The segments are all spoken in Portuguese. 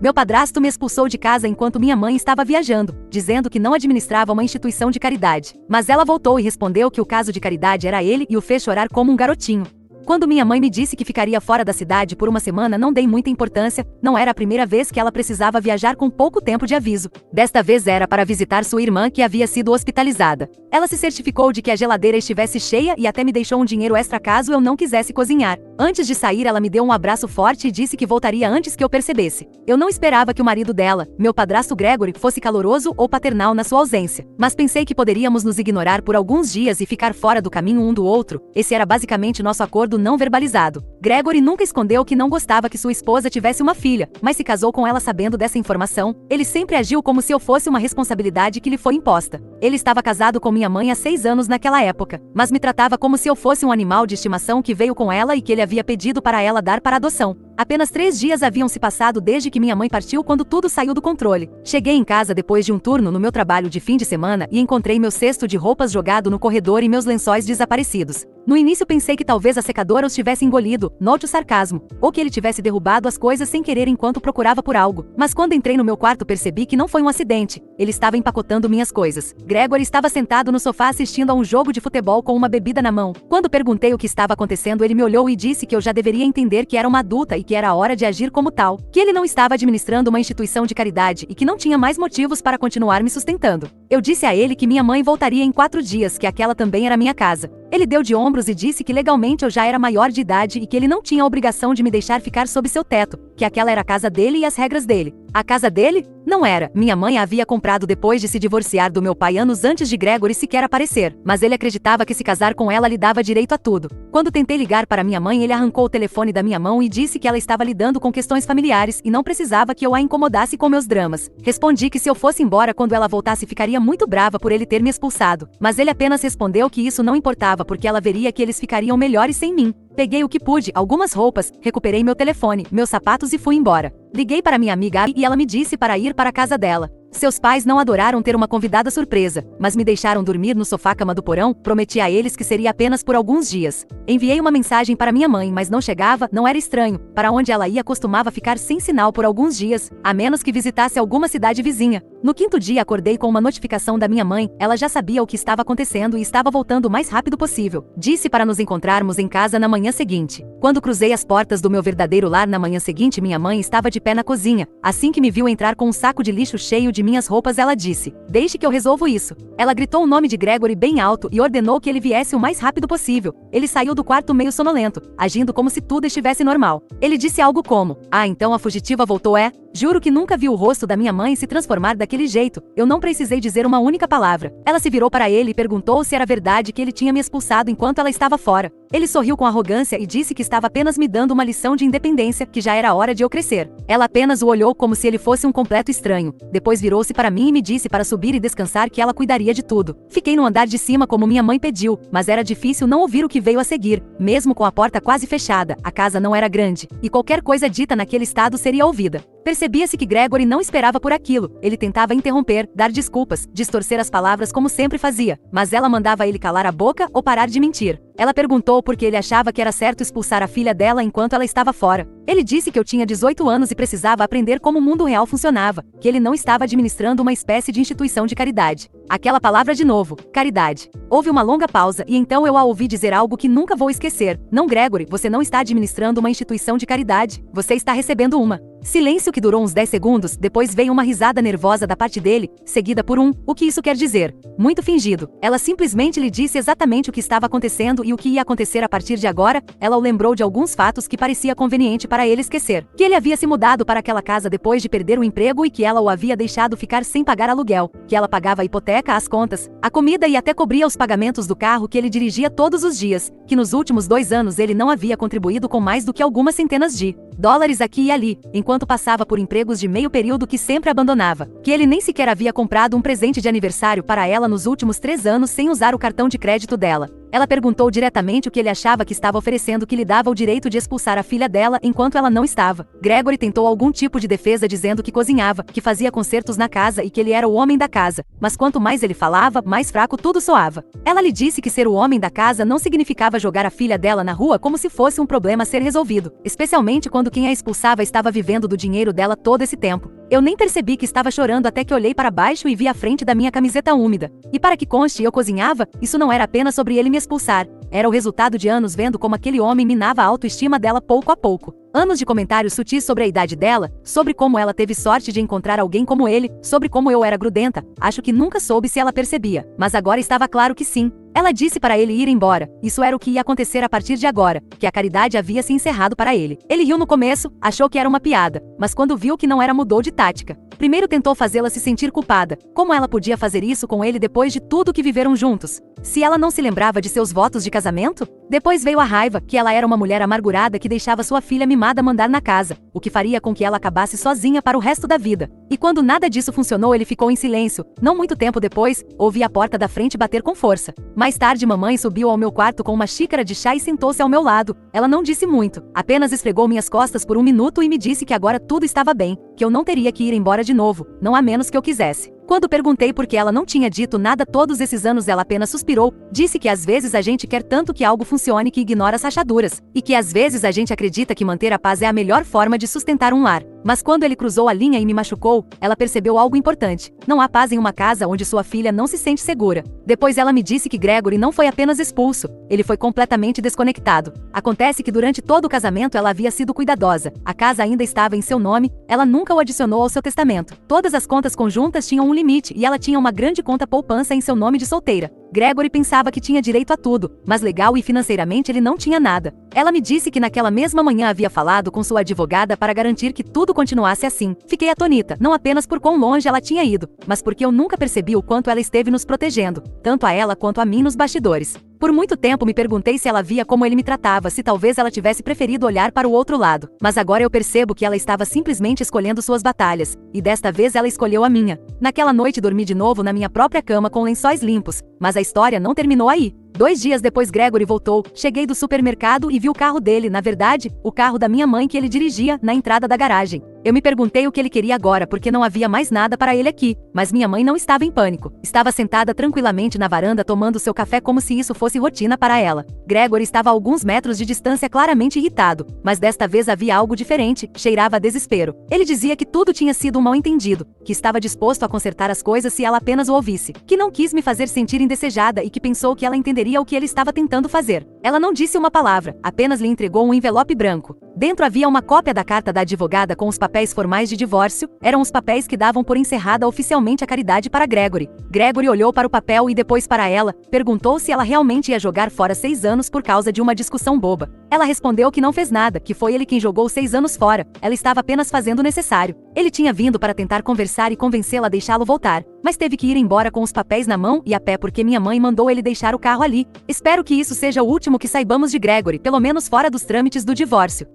Meu padrasto me expulsou de casa enquanto minha mãe estava viajando, dizendo que não administrava uma instituição de caridade. Mas ela voltou e respondeu que o caso de caridade era ele e o fez chorar como um garotinho. Quando minha mãe me disse que ficaria fora da cidade por uma semana, não dei muita importância, não era a primeira vez que ela precisava viajar com pouco tempo de aviso. Desta vez era para visitar sua irmã que havia sido hospitalizada. Ela se certificou de que a geladeira estivesse cheia e até me deixou um dinheiro extra caso eu não quisesse cozinhar. Antes de sair, ela me deu um abraço forte e disse que voltaria antes que eu percebesse. Eu não esperava que o marido dela, meu padrasto Gregory, fosse caloroso ou paternal na sua ausência, mas pensei que poderíamos nos ignorar por alguns dias e ficar fora do caminho um do outro. Esse era basicamente nosso acordo não verbalizado. Gregory nunca escondeu que não gostava que sua esposa tivesse uma filha, mas se casou com ela sabendo dessa informação. Ele sempre agiu como se eu fosse uma responsabilidade que lhe foi imposta. Ele estava casado com minha mãe há 6 anos naquela época, mas me tratava como se eu fosse um animal de estimação que veio com ela e que ele havia pedido para ela dar para adoção. Apenas 3 dias haviam se passado desde que minha mãe partiu quando tudo saiu do controle. Cheguei em casa depois de um turno no meu trabalho de fim de semana e encontrei meu cesto de roupas jogado no corredor e meus lençóis desaparecidos. No início pensei que talvez a secadora os tivesse engolido, note o sarcasmo, ou que ele tivesse derrubado as coisas sem querer enquanto procurava por algo. Mas quando entrei no meu quarto percebi que não foi um acidente. Ele estava empacotando minhas coisas. Gregory estava sentado no sofá assistindo a um jogo de futebol com uma bebida na mão. Quando perguntei o que estava acontecendo, ele me olhou e disse que eu já deveria entender que era uma adulta e que era a hora de agir como tal, que ele não estava administrando uma instituição de caridade e que não tinha mais motivos para continuar me sustentando. Eu disse a ele que minha mãe voltaria em 4 dias, que aquela também era minha casa. Ele deu de ombros e disse que legalmente eu já era maior de idade e que ele não tinha a obrigação de me deixar ficar sob seu teto, que aquela era a casa dele e as regras dele. A casa dele? Não era. Minha mãe a havia comprado depois de se divorciar do meu pai anos antes de Gregory sequer aparecer, mas ele acreditava que se casar com ela lhe dava direito a tudo. Quando tentei ligar para minha mãe, ele arrancou o telefone da minha mão e disse que ela estava lidando com questões familiares e não precisava que eu a incomodasse com meus dramas. Respondi que se eu fosse embora quando ela voltasse ficaria muito brava por ele ter me expulsado, mas ele apenas respondeu que isso não importava porque ela veria que eles ficariam melhores sem mim. Peguei o que pude, algumas roupas, recuperei meu telefone, meus sapatos e fui embora. Liguei para minha amiga e ela me disse para ir para a casa dela. Seus pais não adoraram ter uma convidada surpresa, mas me deixaram dormir no sofá-cama do porão. Prometi a eles que seria apenas por alguns dias. Enviei uma mensagem para minha mãe, mas não chegava, não era estranho. Para onde ela ia costumava ficar sem sinal por alguns dias, a menos que visitasse alguma cidade vizinha. No 5º dia acordei com uma notificação da minha mãe. Ela já sabia o que estava acontecendo e estava voltando o mais rápido possível. Disse para nos encontrarmos em casa na manhã seguinte. Quando cruzei as portas do meu verdadeiro lar na manhã seguinte, minha mãe estava de pé na cozinha. Assim que me viu entrar com um saco de lixo cheio de minhas roupas, ela disse: "Deixe que eu resolvo isso." Ela gritou o nome de Gregory bem alto e ordenou que ele viesse o mais rápido possível. Ele saiu do quarto meio sonolento, agindo como se tudo estivesse normal. Ele disse algo como: "Ah, então a fugitiva voltou, é?" Juro que nunca vi o rosto da minha mãe se transformar daquele jeito. Eu não precisei dizer uma única palavra. Ela se virou para ele e perguntou se era verdade que ele tinha me expulsado enquanto ela estava fora. Ele sorriu com arrogância e disse que estava apenas me dando uma lição de independência, que já era hora de eu crescer. Ela apenas o olhou como se ele fosse um completo estranho. Depois virou-se para mim e me disse para subir e descansar, que ela cuidaria de tudo. Fiquei no andar de cima como minha mãe pediu, mas era difícil não ouvir o que veio a seguir. Mesmo com a porta quase fechada, a casa não era grande, e qualquer coisa dita naquele estado seria ouvida. Percebia-se que Gregory não esperava por aquilo. Ele tentava interromper, dar desculpas, distorcer as palavras como sempre fazia, mas ela mandava ele calar a boca ou parar de mentir. Ela perguntou por que ele achava que era certo expulsar a filha dela enquanto ela estava fora. Ele disse que eu tinha 18 anos e precisava aprender como o mundo real funcionava, que ele não estava administrando uma espécie de instituição de caridade. Aquela palavra de novo, caridade. Houve uma longa pausa e então eu a ouvi dizer algo que nunca vou esquecer. "Não, Gregory, você não está administrando uma instituição de caridade. Você está recebendo uma." Silêncio que durou uns 10 segundos, depois veio uma risada nervosa da parte dele, seguida por um: "O que isso quer dizer?" Muito fingido. Ela simplesmente lhe disse exatamente o que estava acontecendo e o que ia acontecer a partir de agora. Ela o lembrou de alguns fatos que parecia conveniente para ele esquecer. Que ele havia se mudado para aquela casa depois de perder o emprego e que ela o havia deixado ficar sem pagar aluguel, que ela pagava a hipoteca, as contas, a comida e até cobria os pagamentos do carro que ele dirigia todos os dias, que nos últimos 2 anos ele não havia contribuído com mais do que algumas centenas de dólares aqui e ali, enquanto passava por empregos de meio período que sempre abandonava, que ele nem sequer havia comprado um presente de aniversário para ela nos últimos 3 anos sem usar o cartão de crédito dela. Ela perguntou diretamente o que ele achava que estava oferecendo que lhe dava o direito de expulsar a filha dela enquanto ela não estava. Gregory tentou algum tipo de defesa dizendo que cozinhava, que fazia concertos na casa e que ele era o homem da casa, mas quanto mais ele falava, mais fraco tudo soava. Ela lhe disse que ser o homem da casa não significava jogar a filha dela na rua como se fosse um problema a ser resolvido, especialmente quando quem a expulsava estava vivendo do dinheiro dela todo esse tempo. Eu nem percebi que estava chorando até que olhei para baixo e vi a frente da minha camiseta úmida. E para que conste, eu cozinhava, isso não era apenas sobre ele me expulsar. Era o resultado de anos vendo como aquele homem minava a autoestima dela pouco a pouco. Anos de comentários sutis sobre a idade dela, sobre como ela teve sorte de encontrar alguém como ele, sobre como eu era grudenta. Acho que nunca soube se ela percebia, mas agora estava claro que sim. Ela disse para ele ir embora. Isso era o que ia acontecer a partir de agora, que a caridade havia se encerrado para ele. Ele riu no começo, achou que era uma piada, mas quando viu que não era, mudou de tática. Primeiro tentou fazê-la se sentir culpada. Como ela podia fazer isso com ele depois de tudo que viveram juntos? Se ela não se lembrava de seus votos de casamento? Depois veio a raiva, que ela era uma mulher amargurada que deixava sua filha mimada mandar na casa, o que faria com que ela acabasse sozinha para o resto da vida. E quando nada disso funcionou, ele ficou em silêncio. Não muito tempo depois, ouvi a porta da frente bater com força. Mais tarde, mamãe subiu ao meu quarto com uma xícara de chá e sentou-se ao meu lado. Ela não disse muito, apenas esfregou minhas costas por um minuto e me disse que agora tudo estava bem, que eu não teria que ir embora de novo, não a menos que eu quisesse. Quando perguntei por que ela não tinha dito nada todos esses anos, ela apenas suspirou, disse que às vezes a gente quer tanto que algo funcione que ignora as rachaduras, e que às vezes a gente acredita que manter a paz é a melhor forma de sustentar um lar. Mas quando ele cruzou a linha e me machucou, ela percebeu algo importante. Não há paz em uma casa onde sua filha não se sente segura. Depois ela me disse que Gregory não foi apenas expulso, ele foi completamente desconectado. Acontece que durante todo o casamento ela havia sido cuidadosa, a casa ainda estava em seu nome, ela nunca o adicionou ao seu testamento. Todas as contas conjuntas tinham um limite e ela tinha uma grande conta poupança em seu nome de solteira. Gregory pensava que tinha direito a tudo, mas legal e financeiramente ele não tinha nada. Ela me disse que naquela mesma manhã havia falado com sua advogada para garantir que tudo continuasse assim. Fiquei atonita, não apenas por quão longe ela tinha ido, mas porque eu nunca percebi o quanto ela esteve nos protegendo, tanto a ela quanto a mim nos bastidores. Por muito tempo me perguntei se ela via como ele me tratava, se talvez ela tivesse preferido olhar para o outro lado. Mas agora eu percebo que ela estava simplesmente escolhendo suas batalhas, e desta vez ela escolheu a minha. Naquela noite dormi de novo na minha própria cama com lençóis limpos, mas a história não terminou aí. 2 dias depois Gregory voltou, cheguei do supermercado e vi o carro dele, na verdade, o carro da minha mãe que ele dirigia, na entrada da garagem. Eu me perguntei o que ele queria agora porque não havia mais nada para ele aqui, mas minha mãe não estava em pânico. Estava sentada tranquilamente na varanda tomando seu café como se isso fosse rotina para ela. Gregory estava a alguns metros de distância claramente irritado, mas desta vez havia algo diferente, cheirava a desespero. Ele dizia que tudo tinha sido um mal-entendido, que estava disposto a consertar as coisas se ela apenas o ouvisse, que não quis me fazer sentir indesejada e que pensou que ela entenderia o que ele estava tentando fazer. Ela não disse uma palavra, apenas lhe entregou um envelope branco. Dentro havia uma cópia da carta da advogada com os papéis formais de divórcio, eram os papéis que davam por encerrada oficialmente a caridade para Gregory. Gregory olhou para o papel e depois para ela, perguntou se ela realmente ia jogar fora 6 anos por causa de uma discussão boba. Ela respondeu que não fez nada, que foi ele quem jogou 6 anos fora, ela estava apenas fazendo o necessário. Ele tinha vindo para tentar conversar e convencê-la a deixá-lo voltar, mas teve que ir embora com os papéis na mão e a pé porque minha mãe mandou ele deixar o carro ali. Espero que isso seja o último que saibamos de Gregory, pelo menos fora dos trâmites do divórcio.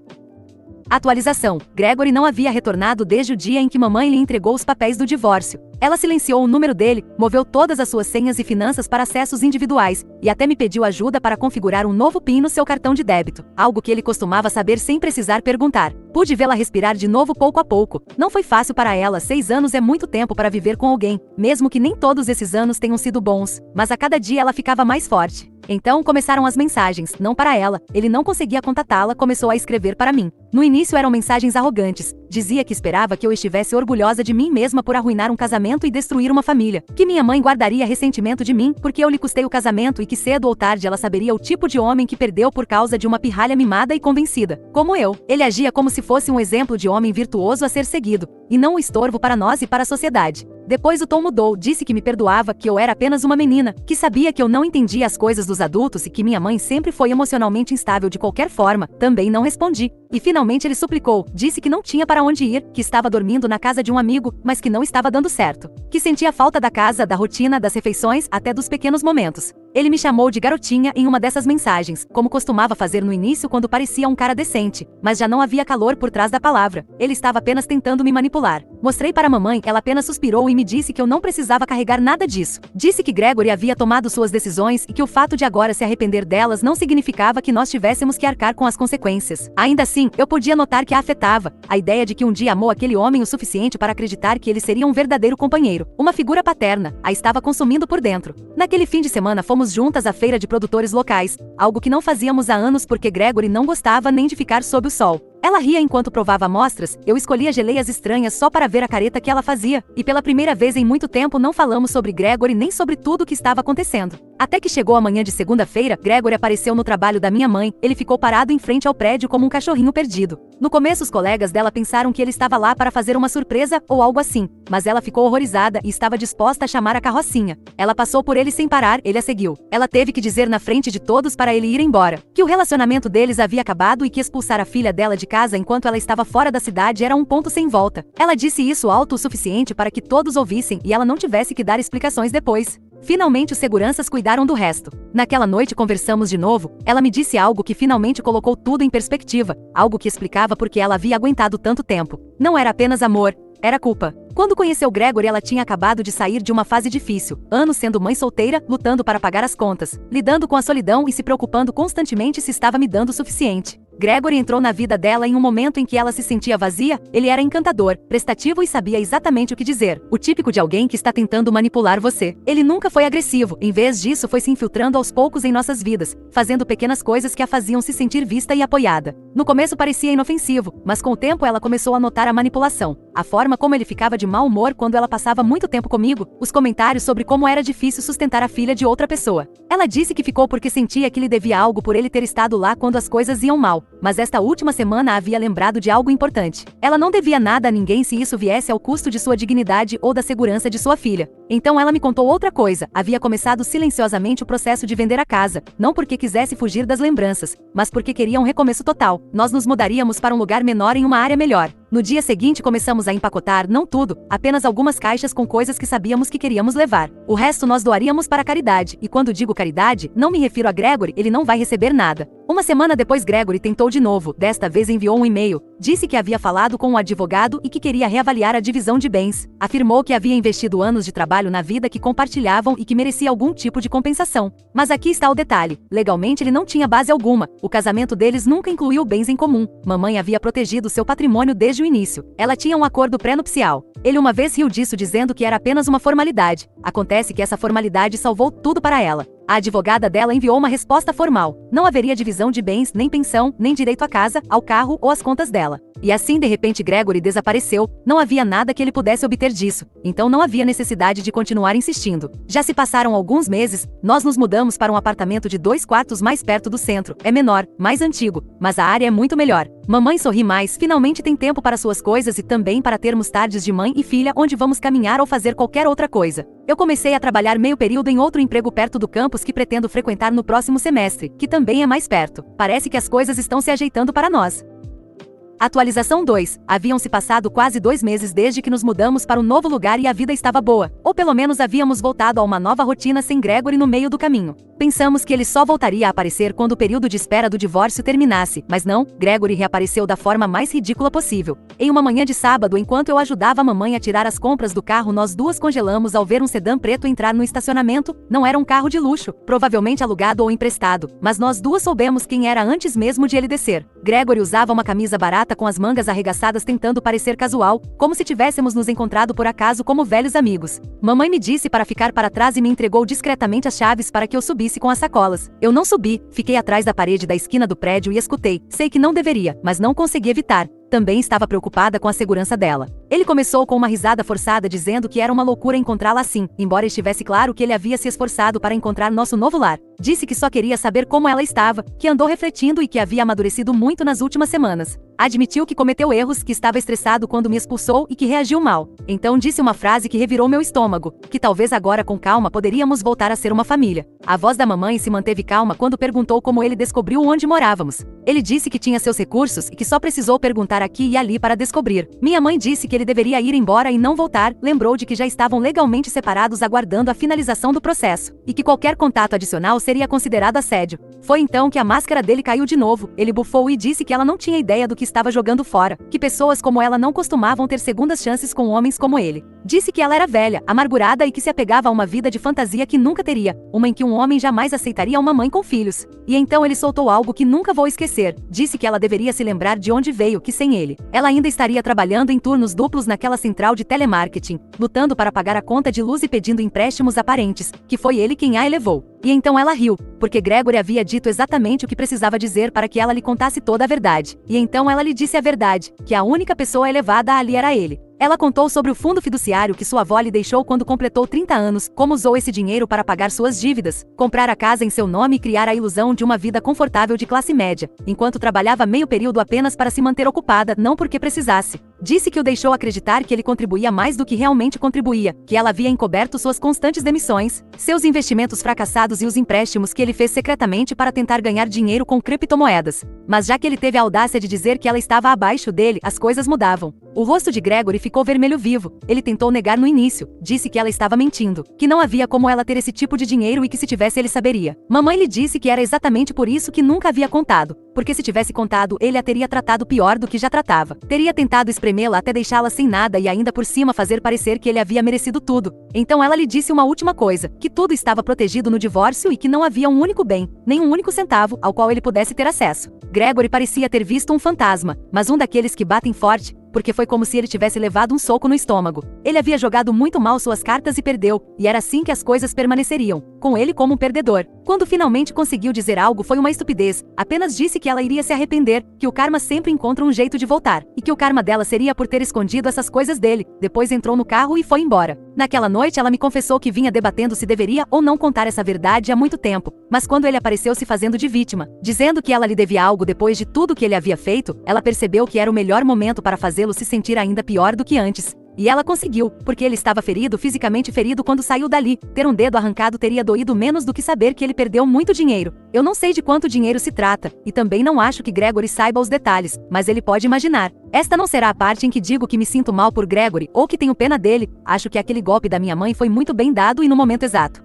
Atualização: Gregory não havia retornado desde o dia em que mamãe lhe entregou os papéis do divórcio. Ela silenciou o número dele, moveu todas as suas senhas e finanças para acessos individuais, e até me pediu ajuda para configurar um novo PIN no seu cartão de débito, algo que ele costumava saber sem precisar perguntar. Pude vê-la respirar de novo pouco a pouco. Não foi fácil para ela, 6 anos é muito tempo para viver com alguém, mesmo que nem todos esses anos tenham sido bons, mas a cada dia ela ficava mais forte. Então começaram as mensagens, não para ela, ele não conseguia contatá-la, começou a escrever para mim. No início eram mensagens arrogantes, dizia que esperava que eu estivesse orgulhosa de mim mesma por arruinar um casamento e destruir uma família, que minha mãe guardaria ressentimento de mim porque eu lhe custei o casamento e que cedo ou tarde ela saberia o tipo de homem que perdeu por causa de uma pirralha mimada e convencida. Como eu, ele agia como se fosse um exemplo de homem virtuoso a ser seguido, e não um estorvo para nós e para a sociedade. Depois o tom mudou, disse que me perdoava, que eu era apenas uma menina, que sabia que eu não entendia as coisas dos adultos e que minha mãe sempre foi emocionalmente instável de qualquer forma. Também não respondi. E finalmente ele suplicou, disse que não tinha para onde ir, que estava dormindo na casa de um amigo, mas que não estava dando certo. Que sentia falta da casa, da rotina, das refeições, até dos pequenos momentos. Ele me chamou de garotinha em uma dessas mensagens, como costumava fazer no início quando parecia um cara decente, mas já não havia calor por trás da palavra. Ele estava apenas tentando me manipular. Mostrei para a mamãe, ela apenas suspirou e me disse que eu não precisava carregar nada disso. Disse que Gregory havia tomado suas decisões e que o fato de agora se arrepender delas não significava que nós tivéssemos que arcar com as consequências. Ainda assim, eu podia notar que a afetava. A ideia de que um dia amou aquele homem o suficiente para acreditar que ele seria um verdadeiro companheiro, uma figura paterna, a estava consumindo por dentro. Naquele fim de semana fomos juntas à feira de produtores locais, algo que não fazíamos há anos porque Gregory não gostava nem de ficar sob o sol. Ela ria enquanto provava amostras, eu escolhia geleias estranhas só para ver a careta que ela fazia, e pela primeira vez em muito tempo não falamos sobre Gregory nem sobre tudo o que estava acontecendo. Até que chegou a manhã de segunda-feira, Gregory apareceu no trabalho da minha mãe, ele ficou parado em frente ao prédio como um cachorrinho perdido. No começo os colegas dela pensaram que ele estava lá para fazer uma surpresa ou algo assim, mas ela ficou horrorizada e estava disposta a chamar a carrocinha. Ela passou por ele sem parar, ele a seguiu. Ela teve que dizer na frente de todos para ele ir embora, que o relacionamento deles havia acabado e que expulsar a filha dela de casa enquanto ela estava fora da cidade era um ponto sem volta. Ela disse isso alto o suficiente para que todos ouvissem e ela não tivesse que dar explicações depois. Finalmente os seguranças cuidaram do resto. Naquela noite conversamos de novo, ela me disse algo que finalmente colocou tudo em perspectiva, algo que explicava por que ela havia aguentado tanto tempo. Não era apenas amor, era culpa. Quando conheceu Gregory, ela tinha acabado de sair de uma fase difícil, anos sendo mãe solteira, lutando para pagar as contas, lidando com a solidão e se preocupando constantemente se estava me dando o suficiente. Gregory entrou na vida dela em um momento em que ela se sentia vazia. Ele era encantador, prestativo e sabia exatamente o que dizer. O típico de alguém que está tentando manipular você. Ele nunca foi agressivo, em vez disso foi se infiltrando aos poucos em nossas vidas, fazendo pequenas coisas que a faziam se sentir vista e apoiada. No começo parecia inofensivo, mas com o tempo ela começou a notar a manipulação. A forma como ele ficava de mau humor quando ela passava muito tempo comigo, os comentários sobre como era difícil sustentar a filha de outra pessoa. Ela disse que ficou porque sentia que lhe devia algo por ele ter estado lá quando as coisas iam mal. Mas esta última semana havia lembrado de algo importante. Ela não devia nada a ninguém se isso viesse ao custo de sua dignidade ou da segurança de sua filha. Então ela me contou outra coisa, havia começado silenciosamente o processo de vender a casa, não porque quisesse fugir das lembranças, mas porque queria um recomeço total. Nós nos mudaríamos para um lugar menor em uma área melhor. No dia seguinte começamos a empacotar, não tudo, apenas algumas caixas com coisas que sabíamos que queríamos levar. O resto nós doaríamos para a caridade, e quando digo caridade, não me refiro a Gregory, ele não vai receber nada. Uma semana depois Gregory tentou de novo, desta vez enviou um e-mail, disse que havia falado com um advogado e que queria reavaliar a divisão de bens. Afirmou que havia investido anos de trabalho na vida que compartilhavam e que merecia algum tipo de compensação. Mas aqui está o detalhe, legalmente ele não tinha base alguma, o casamento deles nunca incluiu bens em comum. Mamãe havia protegido seu patrimônio desde o início. Ela tinha um acordo pré-nupcial. Ele uma vez riu disso dizendo que era apenas uma formalidade. Acontece que essa formalidade salvou tudo para ela. A advogada dela enviou uma resposta formal. Não haveria divisão de bens, nem pensão, nem direito à casa, ao carro ou às contas dela. E assim de repente Gregory desapareceu, não havia nada que ele pudesse obter disso, então não havia necessidade de continuar insistindo. Já se passaram alguns meses, nós nos mudamos para um apartamento de 2 quartos mais perto do centro, é menor, mais antigo, mas a área é muito melhor. Mamãe sorri mais, finalmente tem tempo para suas coisas e também para termos tardes de mãe e filha onde vamos caminhar ou fazer qualquer outra coisa. Eu comecei a trabalhar meio período em outro emprego perto do campus que pretendo frequentar no próximo semestre, que também é mais perto. Parece que as coisas estão se ajeitando para nós. Atualização 2. Haviam-se passado quase 2 meses desde que nos mudamos para um novo lugar e a vida estava boa. Ou pelo menos havíamos voltado a uma nova rotina sem Gregory no meio do caminho. Pensamos que ele só voltaria a aparecer quando o período de espera do divórcio terminasse, mas não, Gregory reapareceu da forma mais ridícula possível. Em uma manhã de sábado, enquanto eu ajudava a mamãe a tirar as compras do carro, nós duas congelamos ao ver um sedã preto entrar no estacionamento. Não era um carro de luxo, provavelmente alugado ou emprestado, mas nós duas soubemos quem era antes mesmo de ele descer. Gregory usava uma camisa barata com as mangas arregaçadas tentando parecer casual, como se tivéssemos nos encontrado por acaso como velhos amigos. Mamãe me disse para ficar para trás e me entregou discretamente as chaves para que eu subisse com as sacolas. Eu não subi, fiquei atrás da parede da esquina do prédio e escutei. Sei que não deveria, mas não consegui evitar. Também estava preocupada com a segurança dela. Ele começou com uma risada forçada dizendo que era uma loucura encontrá-la assim, embora estivesse claro que ele havia se esforçado para encontrar nosso novo lar. Disse que só queria saber como ela estava, que andou refletindo e que havia amadurecido muito nas últimas semanas. Admitiu que cometeu erros, que estava estressado quando me expulsou e que reagiu mal. Então disse uma frase que revirou meu estômago, que talvez agora com calma poderíamos voltar a ser uma família. A voz da mamãe se manteve calma quando perguntou como ele descobriu onde morávamos. Ele disse que tinha seus recursos e que só precisou perguntar aqui e ali para descobrir. Minha mãe disse que que ele deveria ir embora e não voltar, lembrou de que já estavam legalmente separados aguardando a finalização do processo, e que qualquer contato adicional seria considerado assédio. Foi então que a máscara dele caiu de novo, ele bufou e disse que ela não tinha ideia do que estava jogando fora, que pessoas como ela não costumavam ter segundas chances com homens como ele. Disse que ela era velha, amargurada e que se apegava a uma vida de fantasia que nunca teria, uma em que um homem jamais aceitaria uma mãe com filhos. E então ele soltou algo que nunca vou esquecer, disse que ela deveria se lembrar de onde veio, que sem ele, ela ainda estaria trabalhando em turnos duplos naquela central de telemarketing, lutando para pagar a conta de luz e pedindo empréstimos a parentes, que foi ele quem a elevou. E então ela riu, porque Gregory havia dito exatamente o que precisava dizer para que ela lhe contasse toda a verdade. E então ela lhe disse a verdade, que a única pessoa elevada ali era ele. Ela contou sobre o fundo fiduciário que sua avó lhe deixou quando completou 30 anos, como usou esse dinheiro para pagar suas dívidas, comprar a casa em seu nome e criar a ilusão de uma vida confortável de classe média, enquanto trabalhava meio período apenas para se manter ocupada, não porque precisasse. Disse que o deixou acreditar que ele contribuía mais do que realmente contribuía, que ela havia encoberto suas constantes demissões, seus investimentos fracassados e os empréstimos que ele fez secretamente para tentar ganhar dinheiro com criptomoedas. Mas já que ele teve a audácia de dizer que ela estava abaixo dele, as coisas mudavam. O rosto de Gregory ficou vermelho vivo. Ele tentou negar no início, disse que ela estava mentindo, que não havia como ela ter esse tipo de dinheiro e que se tivesse ele saberia. Mamãe lhe disse que era exatamente por isso que nunca havia contado, porque se tivesse contado ele a teria tratado pior do que já tratava. Teria tentado espremê-la até deixá-la sem nada e ainda por cima fazer parecer que ele havia merecido tudo. Então ela lhe disse uma última coisa, que tudo estava protegido no divórcio e que não havia um único bem, nem um único centavo, ao qual ele pudesse ter acesso. Gregory parecia ter visto um fantasma, mas um daqueles que batem forte, porque foi como se ele tivesse levado um soco no estômago. Ele havia jogado muito mal suas cartas e perdeu, e era assim que as coisas permaneceriam, com ele como um perdedor. Quando finalmente conseguiu dizer algo foi uma estupidez, apenas disse que ela iria se arrepender, que o karma sempre encontra um jeito de voltar, e que o karma dela seria por ter escondido essas coisas dele. Depois entrou no carro e foi embora. Naquela noite ela me confessou que vinha debatendo se deveria ou não contar essa verdade há muito tempo, mas quando ele apareceu se fazendo de vítima, dizendo que ela lhe devia algo depois de tudo que ele havia feito, ela percebeu que era o melhor momento para fazê-lo se sentir ainda pior do que antes. E ela conseguiu, porque ele estava ferido, fisicamente ferido quando saiu dali. Ter um dedo arrancado teria doído menos do que saber que ele perdeu muito dinheiro. Eu não sei de quanto dinheiro se trata, e também não acho que Gregory saiba os detalhes, mas ele pode imaginar. Esta não será a parte em que digo que me sinto mal por Gregory, ou que tenho pena dele. Acho que aquele golpe da minha mãe foi muito bem dado e no momento exato.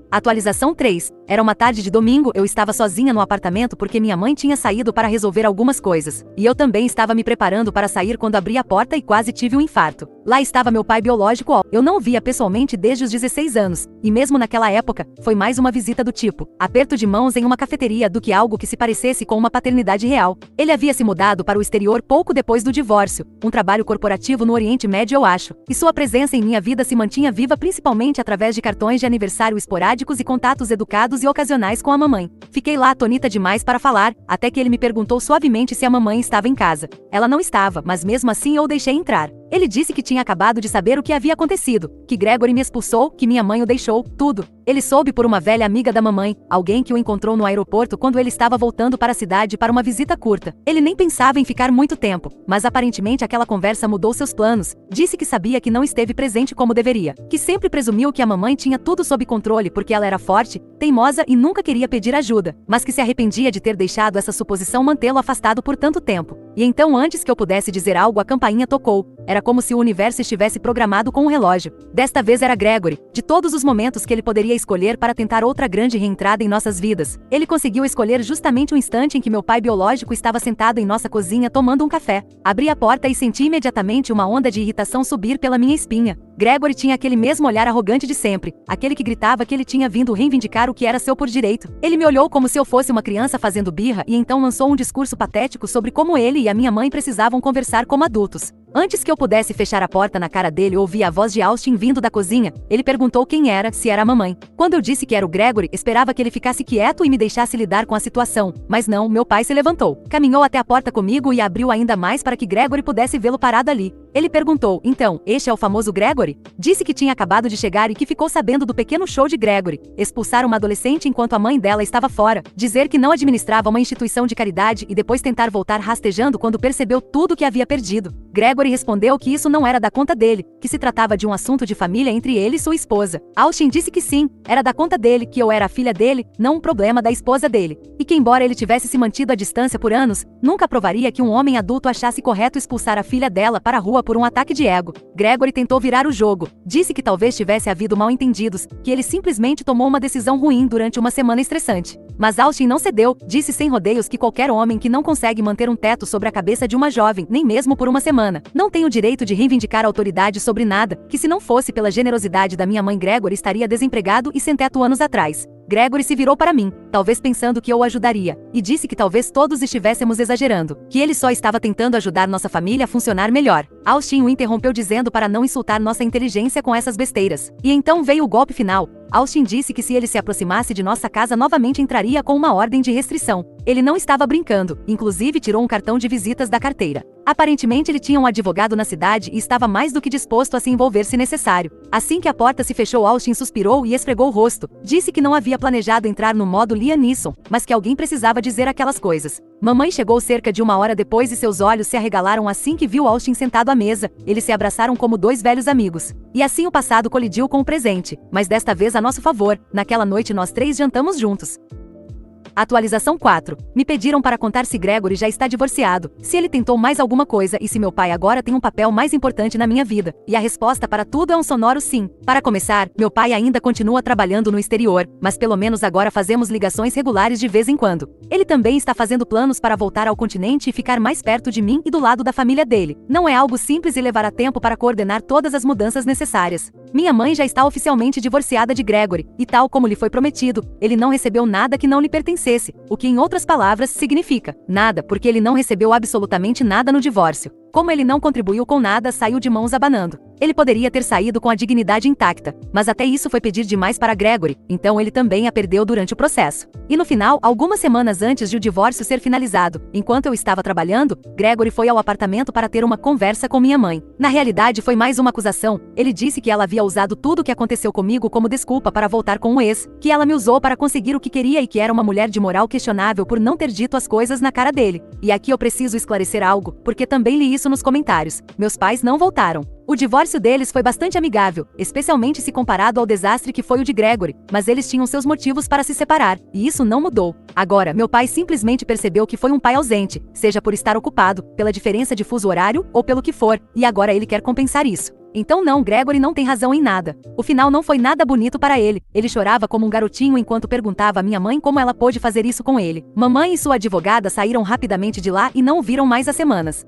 Atualização 3. Era uma tarde de domingo, eu estava sozinha no apartamento porque minha mãe tinha saído para resolver algumas coisas. E eu também estava me preparando para sair quando abri a porta e quase tive um infarto. Lá estava meu pai biológico, eu não o via pessoalmente desde os 16 anos. E mesmo naquela época, foi mais uma visita do tipo aperto de mãos em uma cafeteria do que algo que se parecesse com uma paternidade real. Ele havia se mudado para o exterior pouco depois do divórcio, um trabalho corporativo no Oriente Médio eu acho. E sua presença em minha vida se mantinha viva principalmente através de cartões de aniversário esporádicos e contatos educados e ocasionais com a mamãe. Fiquei lá atonita demais para falar, até que ele me perguntou suavemente se a mamãe estava em casa. Ela não estava, mas mesmo assim eu o deixei entrar. Ele disse que tinha acabado de saber o que havia acontecido, que Gregory me expulsou, que minha mãe o deixou, tudo. Ele soube por uma velha amiga da mamãe, alguém que o encontrou no aeroporto quando ele estava voltando para a cidade para uma visita curta. Ele nem pensava em ficar muito tempo, mas aparentemente aquela conversa mudou seus planos. Disse que sabia que não esteve presente como deveria, que sempre presumiu que a mamãe tinha tudo sob controle porque ela era forte, teimosa e nunca queria pedir ajuda, mas que se arrependia de ter deixado essa suposição mantê-lo afastado por tanto tempo. E então antes que eu pudesse dizer algo a campainha tocou. Era como se o universo estivesse programado com um relógio. Desta vez era Gregory. De todos os momentos que ele poderia escolher para tentar outra grande reentrada em nossas vidas, ele conseguiu escolher justamente o instante em que meu pai biológico estava sentado em nossa cozinha tomando um café. Abri a porta e senti imediatamente uma onda de irritação subir pela minha espinha. Gregory tinha aquele mesmo olhar arrogante de sempre, aquele que gritava que ele tinha vindo reivindicar o que era seu por direito. Ele me olhou como se eu fosse uma criança fazendo birra e então lançou um discurso patético sobre como ele e a minha mãe precisavam conversar como adultos. Antes que eu pudesse fechar a porta na cara dele, ouvi a voz de Austin vindo da cozinha. Ele perguntou quem era, se era a mamãe. Quando eu disse que era o Gregory, esperava que ele ficasse quieto e me deixasse lidar com a situação. Mas não, meu pai se levantou. Caminhou até a porta comigo e abriu ainda mais para que Gregory pudesse vê-lo parado ali. Ele perguntou, então, este é o famoso Gregory? Disse que tinha acabado de chegar e que ficou sabendo do pequeno show de Gregory. Expulsar uma adolescente enquanto a mãe dela estava fora. Dizer que não administrava uma instituição de caridade e depois tentar voltar rastejando quando percebeu tudo que havia perdido. Gregory respondeu que isso não era da conta dele, que se tratava de um assunto de família entre ele e sua esposa. Austin disse que sim, era da conta dele, que eu era a filha dele, não um problema da esposa dele. E que embora ele tivesse se mantido à distância por anos, nunca provaria que um homem adulto achasse correto expulsar a filha dela para a rua por um ataque de ego. Gregory tentou virar o jogo. Disse que talvez tivesse havido mal-entendidos, que ele simplesmente tomou uma decisão ruim durante uma semana estressante. Mas Austin não cedeu, disse sem rodeios que qualquer homem que não consegue manter um teto sobre a cabeça de uma jovem, nem mesmo por uma semana, não tem o direito de reivindicar autoridade sobre nada, que se não fosse pela generosidade da minha mãe Gregory estaria desempregado e sem teto anos atrás. Gregory se virou para mim, talvez pensando que eu o ajudaria, e disse que talvez todos estivéssemos exagerando, que ele só estava tentando ajudar nossa família a funcionar melhor. Austin o interrompeu dizendo para não insultar nossa inteligência com essas besteiras. E então veio o golpe final. Austin disse que se ele se aproximasse de nossa casa novamente entraria com uma ordem de restrição. Ele não estava brincando, inclusive tirou um cartão de visitas da carteira. Aparentemente ele tinha um advogado na cidade e estava mais do que disposto a se envolver se necessário. Assim que a porta se fechou, Austin suspirou e esfregou o rosto. Disse que não havia planejado entrar no modo Liam Neeson, mas que alguém precisava dizer aquelas coisas. Mamãe chegou cerca de uma hora depois e seus olhos se arregalaram assim que viu Austin sentado à mesa. Eles se abraçaram como dois velhos amigos. E assim o passado colidiu com o presente, mas desta vez a nosso favor. Naquela noite nós três jantamos juntos. Atualização 4. Me pediram para contar se Gregory já está divorciado, se ele tentou mais alguma coisa e se meu pai agora tem um papel mais importante na minha vida. E a resposta para tudo é um sonoro sim. Para começar, meu pai ainda continua trabalhando no exterior, mas pelo menos agora fazemos ligações regulares de vez em quando. Ele também está fazendo planos para voltar ao continente e ficar mais perto de mim e do lado da família dele. Não é algo simples e levará tempo para coordenar todas as mudanças necessárias. Minha mãe já está oficialmente divorciada de Gregory, e tal como lhe foi prometido, ele não recebeu nada que não lhe pertencesse, o que em outras palavras significa nada, porque ele não recebeu absolutamente nada no divórcio. Como ele não contribuiu com nada, saiu de mãos abanando. Ele poderia ter saído com a dignidade intacta, mas até isso foi pedir demais para Gregory, então ele também a perdeu durante o processo. E no final, algumas semanas antes de o divórcio ser finalizado, enquanto eu estava trabalhando, Gregory foi ao apartamento para ter uma conversa com minha mãe. Na realidade, foi mais uma acusação. Ele disse que ela havia usado tudo o que aconteceu comigo como desculpa para voltar com o ex, que ela me usou para conseguir o que queria e que era uma mulher de moral questionável por não ter dito as coisas na cara dele. E aqui eu preciso esclarecer algo, porque também li isso nos comentários. Meus pais não voltaram. O divórcio deles foi bastante amigável, especialmente se comparado ao desastre que foi o de Gregory, mas eles tinham seus motivos para se separar, e isso não mudou. Agora, meu pai simplesmente percebeu que foi um pai ausente, seja por estar ocupado, pela diferença de fuso horário, ou pelo que for, e agora ele quer compensar isso. Então não, Gregory não tem razão em nada. O final não foi nada bonito para ele. Ele chorava como um garotinho enquanto perguntava à minha mãe como ela pôde fazer isso com ele. Mamãe e sua advogada saíram rapidamente de lá e não o viram mais há semanas.